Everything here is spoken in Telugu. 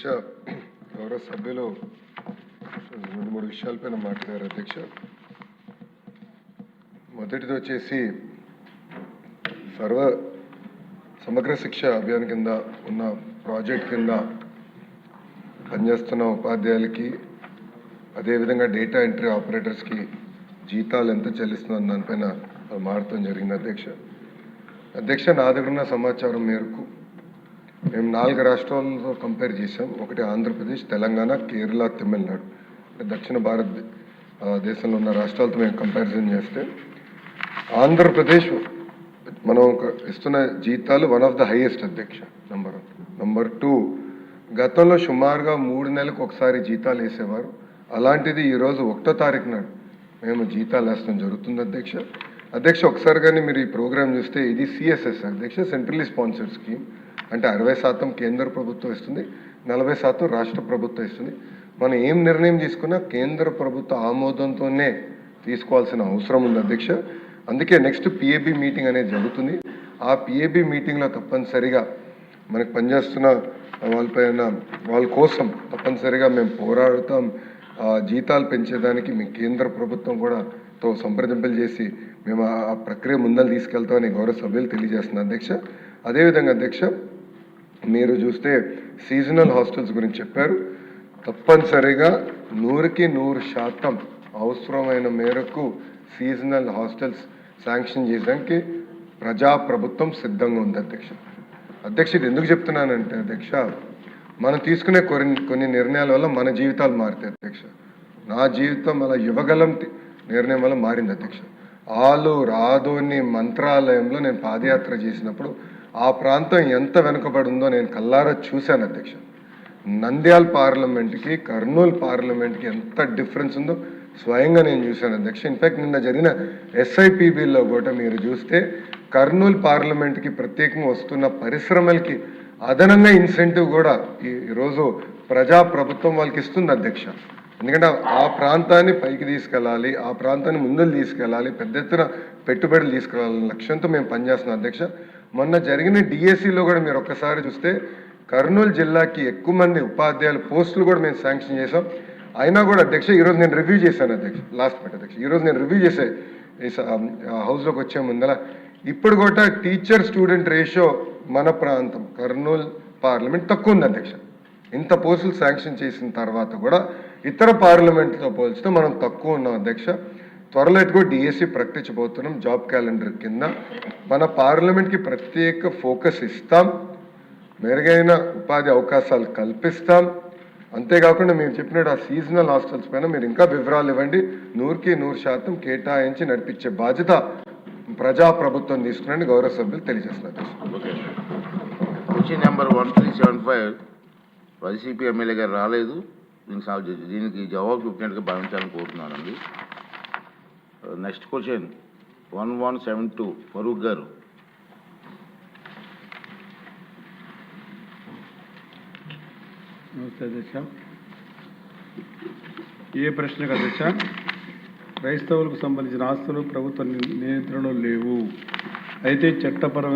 గౌరవ సభ్యులు 2-3 విషయాలపైన మాట్లాడారు అధ్యక్ష. మొదటిది వచ్చేసి సమగ్ర శిక్ష అభియాన్ కింద ఉన్న ప్రాజెక్ట్ కింద పనిచేస్తున్న ఉపాధ్యాయులకి అదేవిధంగా డేటా ఎంట్రీ ఆపరేటర్స్కి జీతాలు ఎంత చెల్లిస్తుందని దానిపైన మారటం జరిగింది అధ్యక్ష. నా దగ్గర ఉన్న సమాచారం మేరకు మేము 4 రాష్ట్రాలతో కంపేర్ చేసాం. ఒకటి ఆంధ్రప్రదేశ్, తెలంగాణ, కేరళ, తమిళనాడు, దక్షిణ భారతదేశంలో ఉన్న రాష్ట్రాలతో మేము కంపారిజన్ చేస్తే ఆంధ్రప్రదేశ్ మనం ఇస్తున్న జీతాలు వన్ ఆఫ్ ద హైయెస్ట్ అధ్యక్ష. నంబర్ 2, గతంలో సుమారుగా 3 నెలలకు ఒకసారి జీతాలు వేసేవారు. అలాంటిది ఈరోజు 1వ తారీఖు నాడు మేము జీతాలు వేస్తాం జరుగుతుంది అధ్యక్ష. ఒకసారి కానీ మీరు ఈ ప్రోగ్రామ్ చూస్తే ఇది సిఎస్ఎస్ అధ్యక్ష, సెంట్రల్లీ స్పాన్సర్డ్ స్కీమ్. అంటే 60% కేంద్ర ప్రభుత్వం ఇస్తుంది, 40% రాష్ట్ర ప్రభుత్వం ఇస్తుంది. మనం ఏం నిర్ణయం తీసుకున్నా కేంద్ర ప్రభుత్వ ఆమోదంతోనే తీసుకోవాల్సిన అవసరం ఉంది అధ్యక్ష. అందుకే నెక్స్ట్ పిఏబి మీటింగ్ అనేది జరుగుతుంది. ఆ పిఏబి మీటింగ్లో తప్పనిసరిగా మనకు పనిచేస్తున్న వాళ్ళ కోసం తప్పనిసరిగా మేము పోరాడుతాం. జీతాలు పెంచేదానికి మీ కేంద్ర ప్రభుత్వం కూడా సంప్రదింపులు చేసి మేము ఆ ప్రక్రియ ముందలు తీసుకెళ్తామని గౌరవ సభ్యులు తెలియజేస్తున్నారు అధ్యక్ష. అదేవిధంగా అధ్యక్ష, మీరు చూస్తే సీజనల్ హాస్టల్స్ గురించి చెప్పారు. తప్పనిసరిగా 100కి 100% అవసరమైన మేరకు సీజనల్ హాస్టల్స్ శాంక్షన్ చేయడానికి ప్రజాప్రభుత్వం సిద్ధంగా ఉంది అధ్యక్ష. ఇది ఎందుకు చెప్తున్నానంటే అధ్యక్ష, మనం తీసుకునే కొన్ని నిర్ణయాల వల్ల మన జీవితాలు మారుతాయి అధ్యక్ష. నా జీవితం అలా యువగలం నిర్ణయం వల్ల మారింది అధ్యక్ష. రాదోని మంత్రాలయంలో నేను పాదయాత్ర చేసినప్పుడు ఆ ప్రాంతం ఎంత వెనుకబడి ఉందో నేను కల్లారా చూశాను అధ్యక్ష. నంద్యాల పార్లమెంట్కి కర్నూలు పార్లమెంట్కి ఎంత డిఫరెన్స్ ఉందో స్వయంగా నేను చూశాను అధ్యక్ష. ఇన్ఫ్యాక్ట్ నిన్న జరిగిన ఎస్ఐపిబిలో కూడా మీరు చూస్తే కర్నూలు పార్లమెంట్కి ప్రత్యేకంగా వస్తున్న పరిశ్రమలకి అదనంగా ఇన్సెంటివ్ కూడా ఈరోజు ప్రజాప్రభుత్వం వాళ్ళకి ఇస్తుంది అధ్యక్ష. ఎందుకంటే ఆ ప్రాంతాన్ని పైకి తీసుకెళ్ళాలి, ఆ ప్రాంతాన్ని ముందుకు తీసుకెళ్ళాలి, పెద్ద ఎత్తున పెట్టుబడులు తీసుకెళ్ళాలని లక్ష్యంతో మేము పనిచేస్తున్నాం అధ్యక్ష. మొన్న జరిగిన డిఎస్సిలో కూడా మీరు ఒక్కసారి చూస్తే కర్నూలు జిల్లాకి ఎక్కువ మంది ఉపాధ్యాయుల పోస్టులు కూడా మేము శాంక్షన్ చేసాం. అయినా కూడా అధ్యక్ష ఈరోజు నేను రివ్యూ చేశాను అధ్యక్ష, లాస్ట్ మినిట్ అధ్యక్ష. ఈరోజు నేను రివ్యూ చేసే హౌస్లోకి వచ్చే ముందర ఇప్పుడు కూడా టీచర్ స్టూడెంట్ రేషియో మన ప్రాంతం కర్నూలు పార్లమెంట్ తక్కువ ఉంది అధ్యక్ష. ఇంత పోస్టులు శాంక్షన్ చేసిన తర్వాత కూడా ఇతర పార్లమెంట్తో పోల్చితే మనం తక్కువ ఉన్నాం అధ్యక్ష. త్వరలో ఎటుకో డిఎస్సి ప్రకటించబోతున్నాం. జాబ్ క్యాలెండర్ కింద మన పార్లమెంట్కి ప్రత్యేక ఫోకస్ ఇస్తాం, మెరుగైన ఉపాధి అవకాశాలు కల్పిస్తాం. అంతేకాకుండా మేము చెప్పినట్టు ఆ సీజనల్ హాస్టల్స్ పైన మీరు ఇంకా వివరాలు ఇవ్వండి. 100కి 100% కేటాయించి నడిపించే బాధ్యత ప్రజాప్రభుత్వం తీసుకుని గౌరవ సభ్యులు తెలియజేస్తున్నారు. క్వశ్చన్ నెంబర్ 1375 వైసీపీ ఎమ్మెల్యే గారు రాలేదు, దీనికి జవాబు చెప్పినట్టుగా భావించాలని కోరుతున్నానండి. నెక్స్ట్ క్వశ్చన్ 1172 ఫరూక్ గారు. నమస్తే అధ్యక్ష. ఏ ప్రశ్నకు అధ్యక్ష? క్రైస్తవులకు సంబంధించిన ఆస్తులు ప్రభుత్వ నియంత్రణలో లేవు, అయితే చట్టపరమైన